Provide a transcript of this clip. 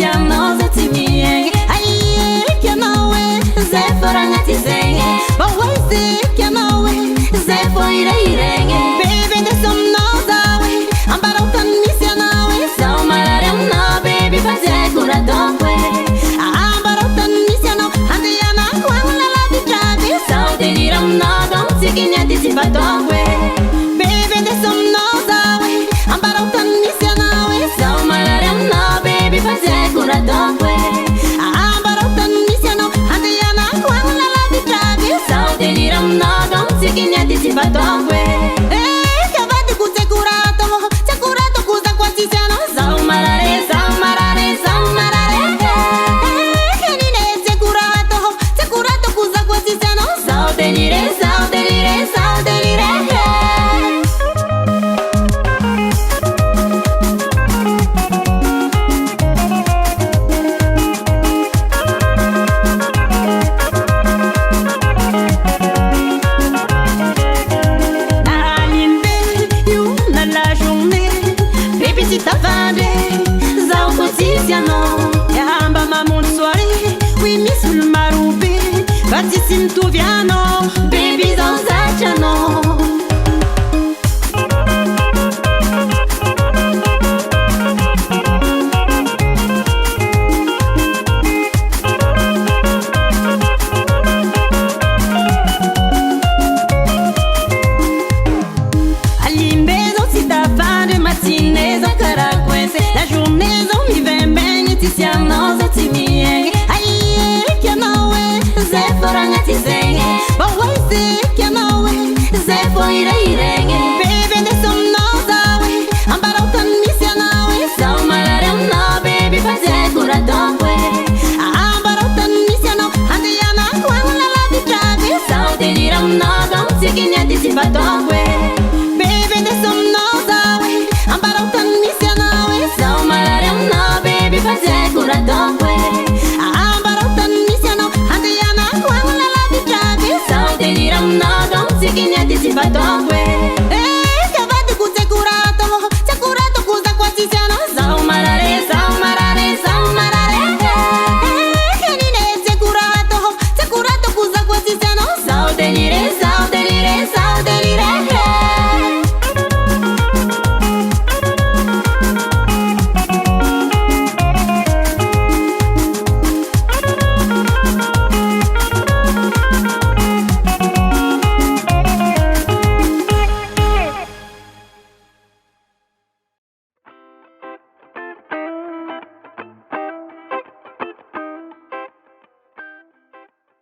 tianao za tsy miegny aiky anao e zay fô raha agnaty zegny mba hoaiziky anao e zay fô irairagny bebe ndeso aminao zaho e ambarao tany misy anao e zaho marary aminao baby fa tsy haiko raha ataoko e ambarao tany misy anao andehanako agny lalavitraby zaho délire aminao donc tsy kignaty tsy fataoko e bebe ndeso aminao zaho e ambarao tany misy anao e zaho marary aminao baby fa tsy haiko raha ataoko e ambarao tany misy anao andehanako agny lalavitraby zaho délire aminao donc tsy kignaty tsy fataoko e But